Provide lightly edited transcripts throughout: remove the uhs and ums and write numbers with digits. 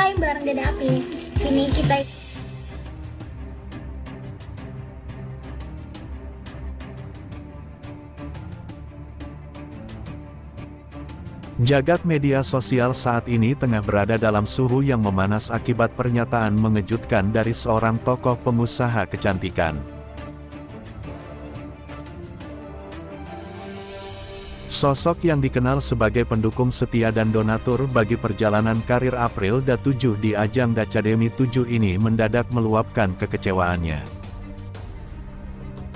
Time bareng Dede Apif. Sini kita Jagat media sosial saat ini tengah berada dalam suhu yang memanas akibat pernyataan mengejutkan dari seorang tokoh pengusaha kecantikan. Sosok yang dikenal sebagai pendukung setia dan donatur bagi perjalanan karir Aprilda 7 di ajang Dacademy 7 ini mendadak meluapkan kekecewaannya.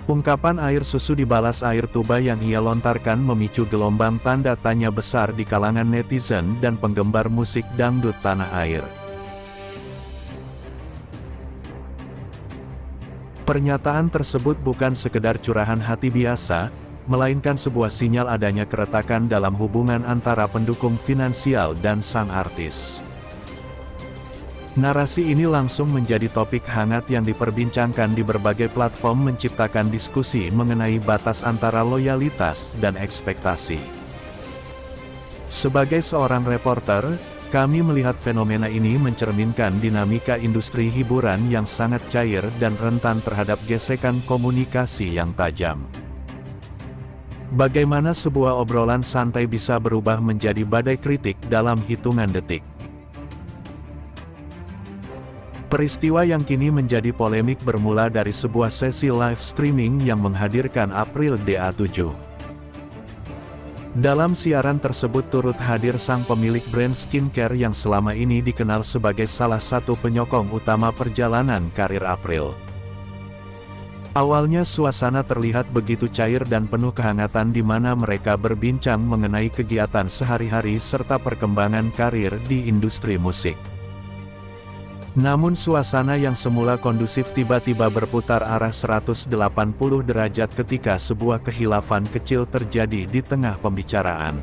Ungkapan air susu dibalas air tuba yang ia lontarkan memicu gelombang tanda tanya besar di kalangan netizen dan penggemar musik dangdut tanah air. Pernyataan tersebut bukan sekedar curahan hati biasa, melainkan sebuah sinyal adanya keretakan dalam hubungan antara pendukung finansial dan sang artis. Narasi ini langsung menjadi topik hangat yang diperbincangkan di berbagai platform, menciptakan diskusi mengenai batas antara loyalitas dan ekspektasi. Sebagai seorang reporter, kami melihat fenomena ini mencerminkan dinamika industri hiburan yang sangat cair dan rentan terhadap gesekan komunikasi yang tajam. Bagaimana sebuah obrolan santai bisa berubah menjadi badai kritik dalam hitungan detik. Peristiwa yang kini menjadi polemik bermula dari sebuah sesi live streaming yang menghadirkan Aprilda 7. Dalam siaran tersebut turut hadir sang pemilik brand skincare yang selama ini dikenal sebagai salah satu penyokong utama perjalanan karir April. Awalnya suasana terlihat begitu cair dan penuh kehangatan di mana mereka berbincang mengenai kegiatan sehari-hari serta perkembangan karir di industri musik. Namun suasana yang semula kondusif tiba-tiba berputar arah 180 derajat ketika sebuah khilafan kecil terjadi di tengah pembicaraan.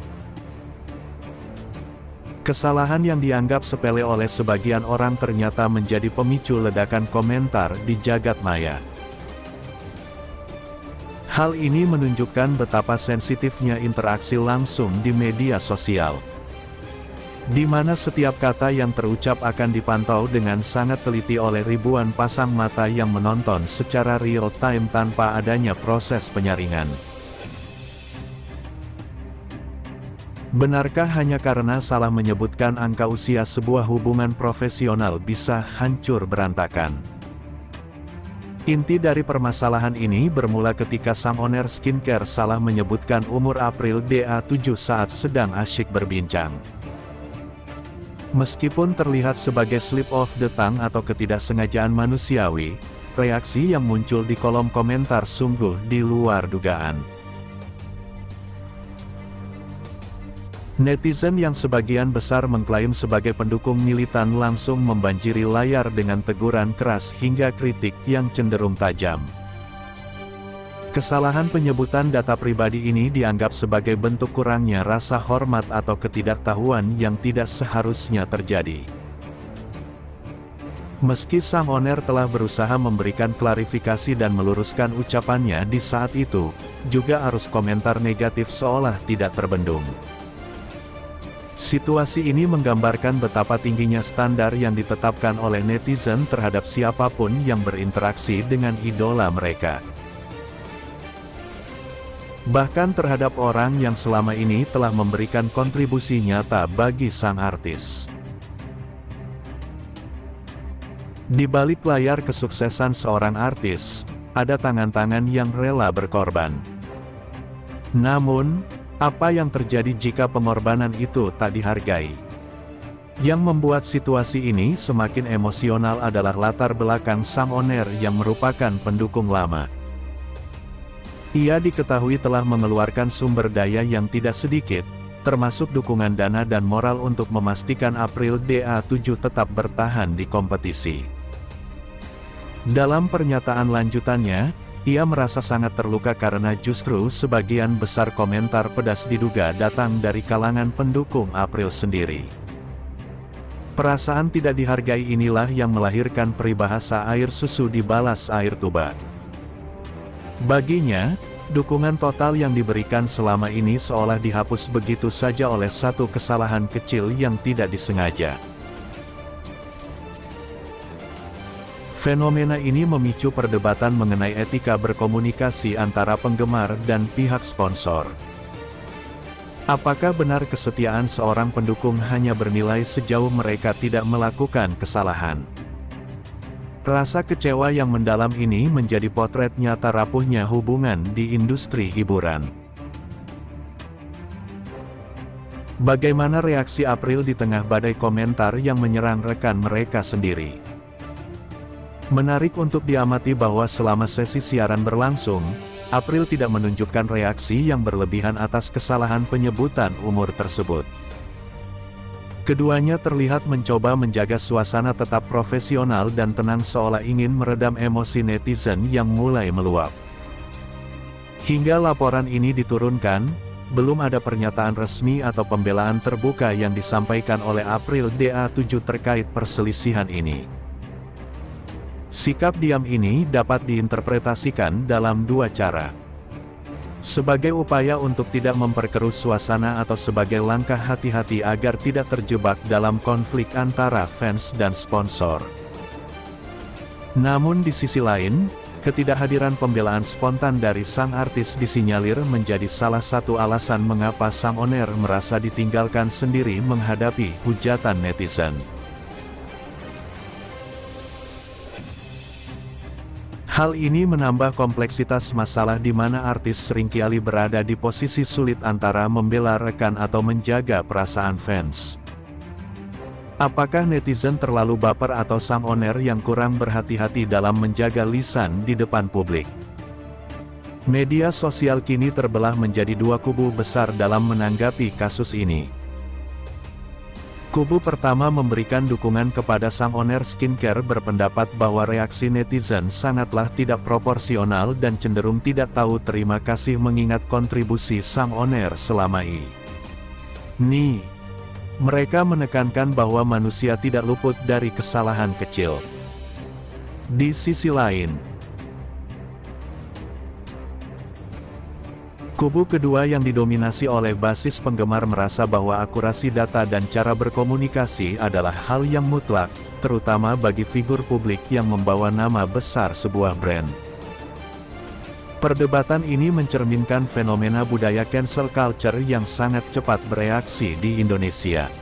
Kesalahan yang dianggap sepele oleh sebagian orang ternyata menjadi pemicu ledakan komentar di jagat maya. Hal ini menunjukkan betapa sensitifnya interaksi langsung di media sosial, di mana setiap kata yang terucap akan dipantau dengan sangat teliti oleh ribuan pasang mata yang menonton secara real time tanpa adanya proses penyaringan. Benarkah hanya karena salah menyebutkan angka usia sebuah hubungan profesional bisa hancur berantakan? Inti dari permasalahan ini bermula ketika sang owner skincare salah menyebutkan umur Aprilda 7 saat sedang asyik berbincang. Meskipun terlihat sebagai slip of the tongue atau ketidaksengajaan manusiawi, reaksi yang muncul di kolom komentar sungguh di luar dugaan. Netizen yang sebagian besar mengklaim sebagai pendukung militan langsung membanjiri layar dengan teguran keras hingga kritik yang cenderung tajam. Kesalahan penyebutan data pribadi ini dianggap sebagai bentuk kurangnya rasa hormat atau ketidaktahuan yang tidak seharusnya terjadi. Meski sang owner telah berusaha memberikan klarifikasi dan meluruskan ucapannya di saat itu, juga arus komentar negatif seolah tidak terbendung. Situasi ini menggambarkan betapa tingginya standar yang ditetapkan oleh netizen terhadap siapapun yang berinteraksi dengan idola mereka. Bahkan terhadap orang yang selama ini telah memberikan kontribusi nyata bagi sang artis. Di balik layar kesuksesan seorang artis, ada tangan-tangan yang rela berkorban. Namun, apa yang terjadi jika pengorbanan itu tak dihargai? Yang membuat situasi ini semakin emosional adalah latar belakang sang owner yang merupakan pendukung lama. Ia diketahui telah mengeluarkan sumber daya yang tidak sedikit, termasuk dukungan dana dan moral untuk memastikan Aprilda 7 tetap bertahan di kompetisi. Dalam pernyataan lanjutannya, ia merasa sangat terluka karena justru sebagian besar komentar pedas diduga datang dari kalangan pendukung April sendiri. Perasaan tidak dihargai inilah yang melahirkan peribahasa air susu dibalas air tuba. Baginya, dukungan total yang diberikan selama ini seolah dihapus begitu saja oleh satu kesalahan kecil yang tidak disengaja. Fenomena ini memicu perdebatan mengenai etika berkomunikasi antara penggemar dan pihak sponsor. Apakah benar kesetiaan seorang pendukung hanya bernilai sejauh mereka tidak melakukan kesalahan? Rasa kecewa yang mendalam ini menjadi potret nyata rapuhnya hubungan di industri hiburan. Bagaimana reaksi April di tengah badai komentar yang menyerang rekan mereka sendiri? Menarik untuk diamati bahwa selama sesi siaran berlangsung, April tidak menunjukkan reaksi yang berlebihan atas kesalahan penyebutan umur tersebut. Keduanya terlihat mencoba menjaga suasana tetap profesional dan tenang seolah ingin meredam emosi netizen yang mulai meluap. Hingga laporan ini diturunkan, belum ada pernyataan resmi atau pembelaan terbuka yang disampaikan oleh April DA7 terkait perselisihan ini. Sikap diam ini dapat diinterpretasikan dalam dua cara. Sebagai upaya untuk tidak memperkeruh suasana atau sebagai langkah hati-hati agar tidak terjebak dalam konflik antara fans dan sponsor. Namun di sisi lain, ketidakhadiran pembelaan spontan dari sang artis disinyalir menjadi salah satu alasan mengapa sang on-air merasa ditinggalkan sendiri menghadapi hujatan netizen. Hal ini menambah kompleksitas masalah di mana artis seringkali berada di posisi sulit antara membela rekan atau menjaga perasaan fans. Apakah netizen terlalu baper atau sang on-air yang kurang berhati-hati dalam menjaga lisan di depan publik? Media sosial kini terbelah menjadi dua kubu besar dalam menanggapi kasus ini. Kubu pertama memberikan dukungan kepada sang on-air skincare berpendapat bahwa reaksi netizen sangatlah tidak proporsional dan cenderung tidak tahu terima kasih mengingat kontribusi sang on-air selama ini. Mereka menekankan bahwa manusia tidak luput dari kesalahan kecil. Di sisi lain, kubu kedua yang didominasi oleh basis penggemar merasa bahwa akurasi data dan cara berkomunikasi adalah hal yang mutlak, terutama bagi figur publik yang membawa nama besar sebuah brand. Perdebatan ini mencerminkan fenomena budaya cancel culture yang sangat cepat bereaksi di Indonesia.